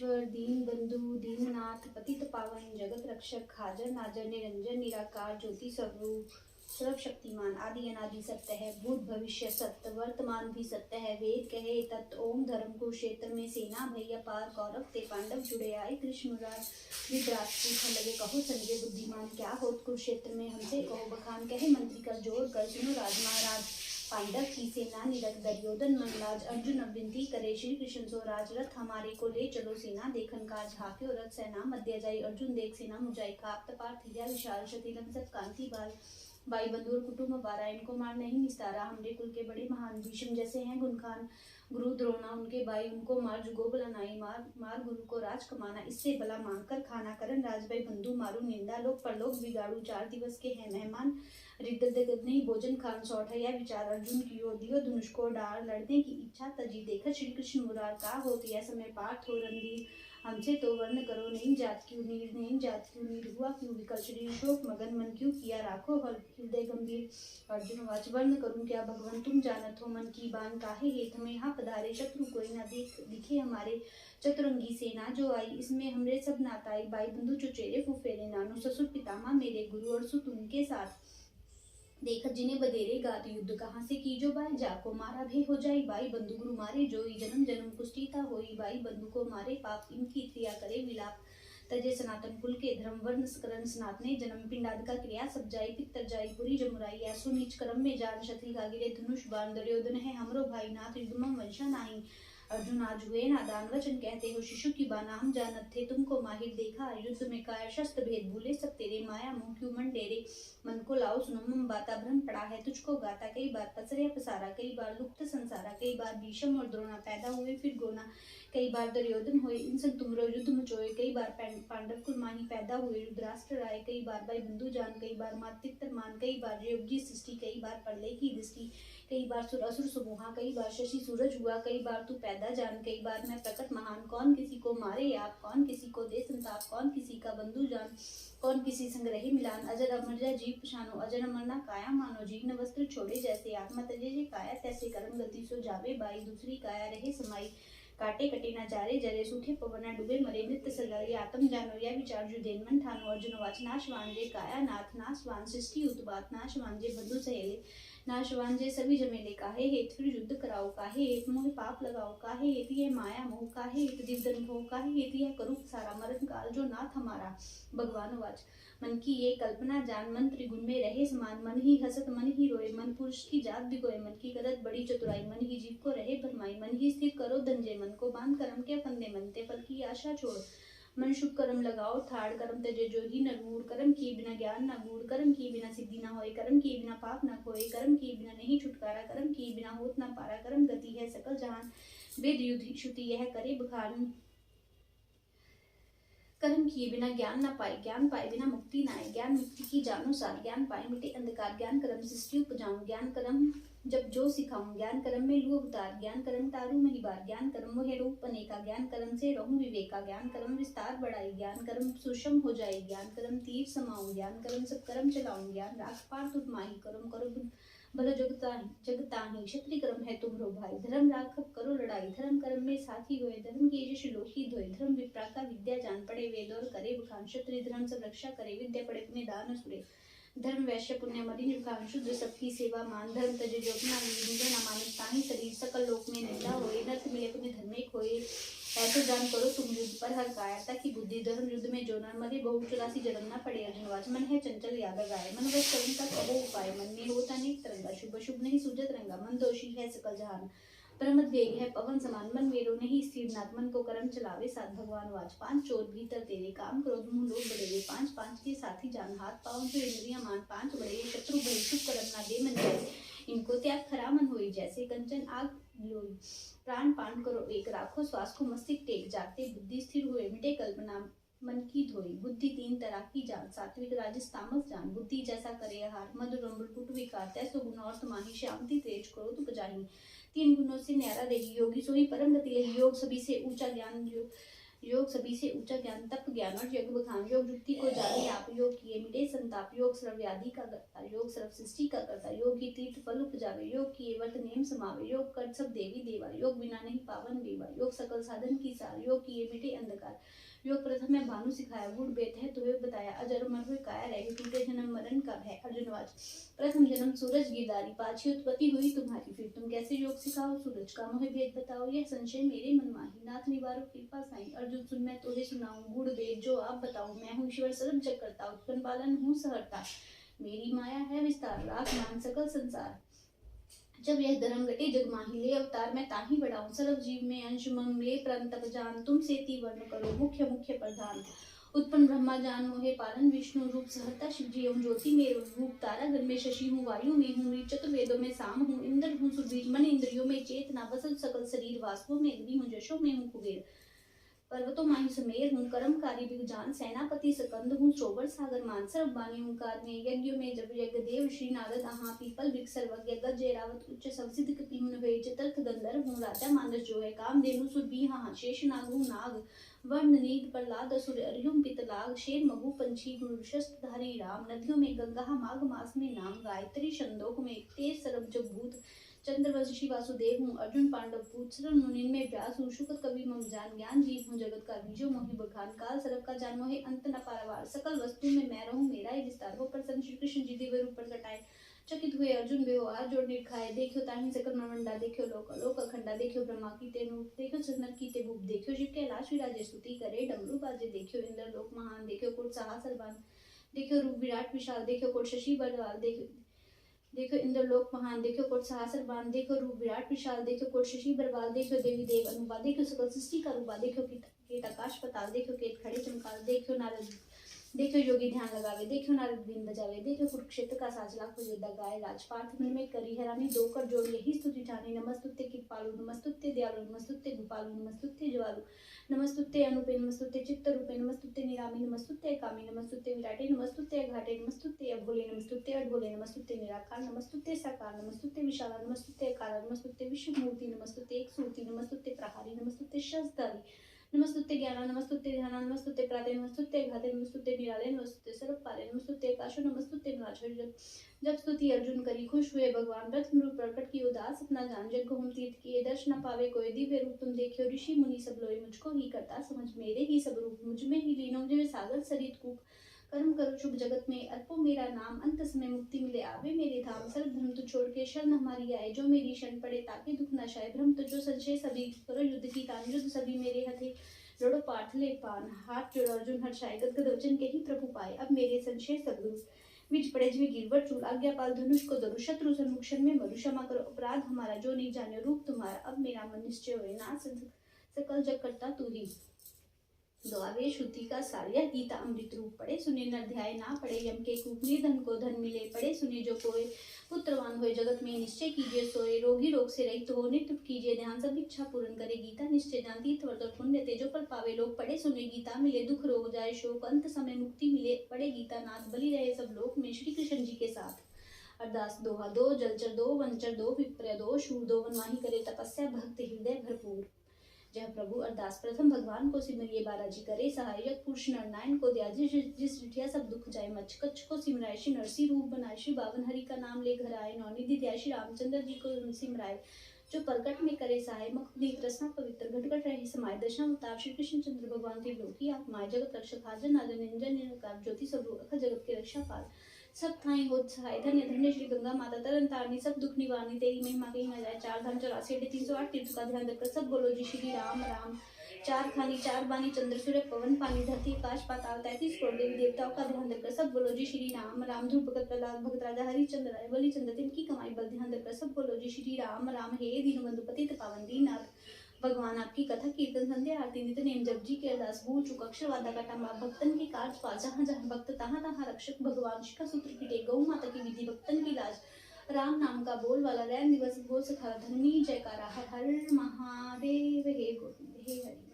ईश्वर दीन बंधु दीननाथ पतित पावन जगत रक्षक हाजर नाजर निरंजन निराकार ज्योति स्वरूप सर्वशक्तिमान आदि अनादि सत्य है। भूत भविष्य सत्य वर्तमान भी सत्य है। वेद कहे तत् ओम धर्म कुरुक्षेत्र में सेना भैया पार कौरव ते पांडव जुड़े आए कृष्ण राज विराट पूछने लगे कहो संजय बुद्धिमान क्या होत कुरुक्षेत्र में हमसे कहो बखान कहे मंत्री कर जोड़ कर सुनो राज महाराज पांडव की सेना निरख दुर्योधन मनलाज अर्जुन अब विनती करे श्री कृष्ण सो राज रथ हमारे को ले चलो सेना देखन काज हाक्यो रथ सेना मध्य जाई अर्जुन देख सेना मुजाई खाप तपार थिया विशाल शतिलम सब कांति बाल भाई बंधु और कुटुंब बारा इनको मार नहीं निस्तारा हमरे कुल के बड़े महान भीष्म जैसे हैं गुणखान गुरु द्रोणा उनके भाई उनको मार जुगो भला नाई मार गुरु को राज कमाना इससे भला मांग कर खाना करन राज भाई बंधु मारू निंदा लोग परलोक बिगाड़ू 4 दिवस के हैं मेहमान रिद्ध नहीं भोजन खान सौठ या विचार अर्जुन की ओर दियो धनुष को डार लड़ने की इच्छा तजी देखा श्री कृष्ण मुरार का होती है समय पार्थ हो रंधीर हमसे तो वर्ण करो नहीं जात क्यों नीर नहीं जात क्यों नीर हुआ क्यों विकल शरीर शोक मगन मन क्यों किया राखो हृदय गंभीर अर्जुन वाच वर्ण करूं क्या भगवान तुम जानत हो मन की बान काहे हेत में यहाँ पधारे शत्रु कोई न दिखे हमारे चतुरंगी सेना जो आई इसमें हमरे सब नाताई भाई बंधु चुचेरे फुफेरे नानू ससुर पितामह मेरे गुरु और सुत उनके साथ देख जिन्हें बदेरे गात युद्ध कहाँ से कीजो बाई जाको मारा भे हो जाई भाई बंधु गुरु मारे जोई जन्म जन्म पुष्टिता होई भाई बंधु को मारे पाप इनकी क्रिया करे विलाप तजे सनातन कुल के धर्म वर्ण करण सनातने जन्म पिंडाद का क्रिया सब जाई पितर जाई पुरी जमुराई ऐसो नीच कर्म में जान क्षत्रि का गिरे धनुष बाण दुर्योधन है हमरो भाई नाथ युद्धम वंशा नाही अर्जुन आज हुए नादान वचन कहते हो शिशु की बाना हम जानत थे तुमको माहिर देखा युद्ध में काय शस्त्र भेद भूले सब तेरे माया मुंह क्यों मन डेरे मन को लाओ सुनो मम बाता भ्रम पड़ा है तुझको गाता कई बार पसरे पसारा कई बार लुप्त संसारा कई बार भीषम और द्रोणा पैदा हुए फिर गोना कई बार दुर्योधन हुए इनसे तुमरो युद्ध मचोए कई बार पांडव कुल माही पैदा हुए रुद्राष्ट्र राय कई बार भाई बंधु जान कई बार मातृत्व मान कई बार योगी सृष्टि कई बार प्रलय की दृष्टि कई बार सुर असुर समूहा कई बार शशि सूरज हुआ कई बार तू पैदा जान कई बार मैं प्रकट महान कौन किसी को मारे आप कौन किसी को दे संताप कौन किसी का बंधु जान कौन किसी संग रही मिलान अजर अमर जा जीव पछानो अजर अमर ना काया मानो जीर्ण वस्त्र छोड़े जैसे आत्मा तजे जे काया तैसे कर्म गति सो जावे बाई दूसरी काया रहे समाई काटे कटे ना जारे जरे सूखे पवना डूबे मरे नित्य सगाई आत्म जानो या विचार जो देन मन ठानो अर्जुन वाच नाशवान जे काया नाथ नाशवान सृष्टि उत्पात नाशवान जे बंधु सहेले नाशवान जे सभी जमेले काहे हेत फिर युद्ध कराओ काहे हेत मोह पाप लगाओ काहे हेत यह माया मोह काहे हेत दिव्यन भोग काहे हेत यह करूप सारा मरण काल जो नाथ हमारा भगवान वाच मन की ये कल्पना जान मन त्रिगुण में रहे समान मन ही हसत मन ही रोए मन पुरुष की जात बिगोए मन की करत बड़ी चतुराई मन ही जीव को रहे भरमाई मन ही स्थिर करो धंजे मन को बांध कर्म के फंदे मनते फल की आशा छोड़ मन शुभ कर्म लगाओ ठाड़ कर्म तजे जो ही नगूढ़ कर्म किए बिना ज्ञान न गूढ़ कर्म किए बिना सिद्धि न होए कर्म किए बिना पाप न खोए कर्म किए बिना नहीं छुटकारा कर्म किए बिना होत न पारा कर्म गति है सकल जहान वेद युद्ध श्रुति यह करे बखान कर्म किए बिना ज्ञान न पाए ज्ञान पाए बिना मुक्ति न आए ज्ञान मुक्ति की जानो सार ज्ञान पाए मिटे अंधकार ज्ञान कर्म सृष्टि उपजाऊं ज्ञान कर्म जब जो सिखाऊं ज्ञान कर्म में लू अवतार ज्ञान कर्म तारू महिबार ज्ञान कर्म वह रूप अनेका ज्ञान कर्म से रहूं विवेका ज्ञान कर्म विस्तार बढ़ाई ज्ञान कर्म सुषम हो जाए ज्ञान कर्म तीर समाऊं ज्ञान कर्म सब कर्म चलाऊं ज्ञान राख पार तुम माही कर्म करो भला जगताही क्षत्रिय कर्म है तुमरो भाई धर्म राखब करो लड़ाई धर्म कर्म में साथी होए धर्म की यश लोकी धोए धर्म विप्रा का विद्या जान पड़े वेद और करे बखान क्षत्रिय धर्म सब रक्षा करे विद्या पड़े पुण्य दान सुरे धर्म वैश्य पुण्य मरि निर्खान शुद्ध सबकी सेवा मान धर्म तजे जो अपना निंदे न मानित ताहि शरीर सकल लोक में निंदा होए नर्थ मिले पुण्य धर्मे खोए ऐसे जान करो तुम युद्ध पर हर कायरता की बुद्धि धर्म युद्ध में जो नर मरे बहु 84 जन्म न पड़े अर्जुन वाच मन है चंचल याद गाय मन वश करुण का कहो उपाय मन में होता अनेक तरंगा शुभ शुभ नहीं सूझत रंगा मन दोषी है सकल जहान परमत वेग है पवन समान मन मेरो नहीं स्थिर नाथ मन को कर्म चलावे साथ भगवान वाच 5 चोर भीतर तेरे काम क्रोध मुंह लोग बड़े 5 के साथी जान हाथ पाँव जो इंद्रियां मान 5 बड़े शत्रु भय शुभ कर्म ना दे मन जाए इनको त्याग खरा मन होई जैसे कंचन आग लोई प्राण पान करो एक राखो श्वास को मस्तिष्क टेक जाते बुद्धि स्थिर हुए मिटे कल्पना मन की धोई बुद्धि 3 तरह की जान सात्विक राजस तामस जान बुद्धि जैसा करे हार मधुर रंबल पुट विकार तैसो गुण और समाही शांति तेज क्रोध उपजाही 3 गुणों से न्यारा रही योगी सोई परम गति रही योग सभी से ऊंचा ज्ञान योग सभी से ऊंचा ज्ञान, तप ज्ञान और यज्ञ बखान। योग युक्ति को जाने आप, योग किए मिटे संताप। योग सर्व व्याधि का करता, योग सर्व सृष्टि का करता। योग की तीर्थ फल उपजावे, योग किए व्रत नेम समावे। योग कर सब देवी देवा, योग बिना नहीं पावन देवा। योग सकल साधन की सार, योग किए मिटे अंधकार। योग प्रथम में भानु सिखाया, गुण वेद है तो बताया। अजर अमर हुए काया रहे, टूटे जन्म मरण कब है। अर्जुनवाच, प्रथम जन्म सूरज गिरधारी, पाछी उत्पत्ति हुई तुम्हारी। फिर तुम कैसे योग सिखाओ, सूरज का मोहि भेद बताओ। यह संशय मेरे मन माही, नाथ निवारो कृपा साई। अर्जुन सुन मैं तोहे सुनाऊं, गुण वेद जो आप बताऊं। मैं हूँ ईश्वर सर्व जग करता, उत्पन्न पालन हूँ सहरता। मेरी माया है विस्तार, राख मान सकल संसार। जब यह धर्म घटे जग माही, ले अवतार मैं ताही बढ़ाऊं। सर्व जीव में अंश मम ले प्रंतप जान, तुम से ती वर्ण करो मुख्य मुख्य प्रधान। उत्पन्न ब्रह्मा जान मोहे पालन, विष्णु रूप सहरता शिव जी ओम ज्योति में रूप। तारा गण में शशि हूँ, वायु में हूँ ऋच, चतुर्वेदों में साम हूँ। इंद्र हूँ सुबीर, मन इंद्रियों में चेतना। वसत सकल शरीर, वास्तु में अग्नि हूँ, जशो में हूँ कुबेर। पर्वतों माही समेर हूँ, कर्मकारी बिगजान। सेनापति सकंद हूँ, चौबर सागर मान। सर्व वाणी ओंकार में, यज्ञ में जब यज्ञ देव श्री नारद अहाँ। पीपल वृक्ष सर्वज्ञ, गज ऐरावत उच्च सब सिद्ध कपि मुन हुए। चतुर्थ गंधर्व हूँ, राजा मानस जो है। कामधेनु सुरभि हाँ, शेष नाग हूँ नाग। वर्ण नीद प्रहलाद असुर, अर्युम पितलाग। शेर मगु पंछी शस्त्रधारी राम। नदियों में गंगा, माघ मास में नाम। गायत्री छंदोक में, तेज सरब जब भूत। चंद्रवंशी वासुदेव हूँ, अर्जुन पांडव पूत। सरल मुनिन में व्यास हूँ, शुक कवि मम जान। ज्ञान जीव हूँ, जगत का बीजो मोहि बखान। काल सर्प का जान मोहि, अंत न पारावार। सकल वस्तु में मैं रहूं, मेरा ही विस्तार हो। प्रसन्न श्री कृष्ण जी दिव्य रूप प्रकटाए। चकित हुए अर्जुन बेहो, हाथ जोड़ निरखाए। देखियो ताहि सकल ब्रह्मांडा, देखियो लोक लोक अखंडा। देखियो ब्रह्मा की ते रूप, देखियो सनर की ते भूप। देखियो शिव कैलाश विराजे, स्तुति करे डमरू बाजे। देखियो इंद्र लोक महान, देखियो कुट साहसरवान। देखियो रूप विराट विशाल, देखियो कोट शशि बरवाल। देखो इंद्रलोक महान, देखो कोट सहस्र बाण। देखो रूप विराट विशाल, देखो कोट शशि बरवाल। देखो देवी देव अनुपा, देखो सकल सृष्टि का रूपा। देखो कीट आकाश पताल, देखो केत खड़े चमकाल। देखो नारद, देखो योगी ध्यान लगावे। देखो नारद बीन बजावे। देखो कुरुक्षेत्र का साज, लाखों योद्धा गाए राज। पार्थ मन में करी हैरानी, दो कर जोड़ यही स्तुति ठानी। नमस्तुते कृपालु, नमस्तुते दयालु, नमस्तुते गोपालु, नमस्तुते ज्वालु। नमस्तुते अनुपे, नमस्तुते चित्त रूपे, नमस्तुते निरामी, नमस्तुते कामी। नमस्तुते विराटे, नमस्तुते अघाटे, नमस्तुते अभोले, नमस्तुते अडभोले। नमस्तुते निराकार, नमस्तुते साकार। नमस्तुते विशाला, नमस्तुते अकाला। नमस्तुते विश्वमूर्ति, नमस्तुते एक सूर्ति। नमस्तुते प्रहारी, नमस्तुते शस्त्रधारी। नमस्तुते ज्ञाना, नमस्तुते ध्याना। नमस्तुते प्राते, नमस्तुते घाते। नमस्तुते निराले, नमस्तुते सर्वपाले। नमस्तुते आकाशो, नमस्तुते विनाशो। जब स्तुति अर्जुन करी, खुश हुए भगवान। रथ रूप प्रकट की उदास अपना जान। जग होम तीर्थ किए, दर्श न पावे कोई। दिव्य रूप तुम देखियो, ऋषि मुनि सब लोए। मुझको ही करता समझ, मेरे ही सब रूप। मुझ में ही लीनो, जिवे सागर सरित कूप। कर्म करो शुभ जगत में, अर्पो मेरा नाम। अंत समय मुक्ति मिले, आवे मेरे धाम। सर्व धर्म तो छोड़ के शरण हमारी आए। जो मेरी शरण पड़े, ताके दुख न शाए। भ्रम तो जो संशय सभी, करो युद्ध की तान। युद्ध सभी मेरे हथे, लड़ो पार्थ ले पान। हाथ जोड़ अर्जुन हर्षाए, गदगद वचन के ही प्रभु पाए। अब मेरे संशय सब दूर, बीच पड़े जिवे गिरवर चूल। आज्ञापाल धनुष को धरु, शत्रु सन्मुख क्षण में मरु। क्षमा करो अपराध हमारा, जो नहीं जाने रूप तुम्हारा। अब मेरा मन निश्चय होए, नाथ सकल जग करता तू ही। द्वावे शुद्धि का सार, यह गीता अमृत रूप। पढ़े सुने न अध्याय, ना पढ़े यम के कूप। निर्धन को धन मिले, पढ़े सुने जो कोय। पुत्रवान होए, जगत में निश्चय कीजिए सोए। रोगी रोग से रहित हो, नित्य कीजिए ध्यान। सब इच्छा पूर्ण करे, गीता निश्चय जान। तीर्थ व्रत और पुण्य तेजो पर पावे लोग। पढ़े सुने गीता मिले, दुख रोग जाए शोक। अंत समय मुक्ति मिले, पढ़े गीता नाथ। बलि रहे सब लोक में, श्री कृष्ण जी के साथ। अरदास दोहा दो, जलचर दो, वंचर दो, विप्र दो, शूर दो। वनवाही करे तपस्या, भक्त हृदय भरपूर। जय प्रभु अरदास, प्रथम भगवान को सिमरिए। बालाजी करे सहाय, जग पुरुष नर नारायण को दिया। जिस रिठिया सब दुख जाए, मच कच्छ को सिमराय। श्री नरसी रूप बनाए, श्री बावन हरि का नाम ले घर आए। नौनिधि दिया, श्री रामचंद्र जी को सिमराय। जो प्रकट में करे सहाय, मुख दीप रसना पवित्र। घट घट रहे समाय, दशा अवतार श्री कृष्ण चंद्र भगवान थे। लोकी आत्माय, जगत रक्षक हाजर नाजर निरंजन निरंकार। ज्योति स्वरूप, अखिल जगत के रक्षा पाल। सब थाई होत सहाय, धन्य धन्य श्री गंगा माता तरन तारनी। सब दुख निवारनी, तेरी महिमा कही न जाए। चार धाम 84 अड्डे 308 तीर्थ का ध्यान रखकर सब बोलो जी श्री राम राम। चार खानी चार बानी, चंद्र सूर्य पवन पानी। धरती आकाश पाताल 33 करोड़ देवी देवताओं का ध्यान रखकर सब बोलो जी श्री राम राम। ध्रुव भगत प्रहलाद भगत राजा हरिचंद्र राय बलिचंद्र, तिनकी कमाई बल ध्यान रखकर सब बोलो जी श्री राम राम। हे दीनबंधु पतित पावन दीननाथ, भगवान आपकी कथा कीर्तन संध्या आरती नित्य नेम जप जी के अरदास। भूल चूक अक्षर वादा का टामा, भक्तन की काज पास। जहाँ जहाँ भक्त तहाँ तहाँ रक्षक। भगवान शिखा सूत्र पीटे, गौ माता की विधि भक्तन की लाज। राम नाम का बोल वाला, रैन दिवस बोल सखा। धन्वी जयकारा, हर हर महादेव। हे गोविंद हे हरि।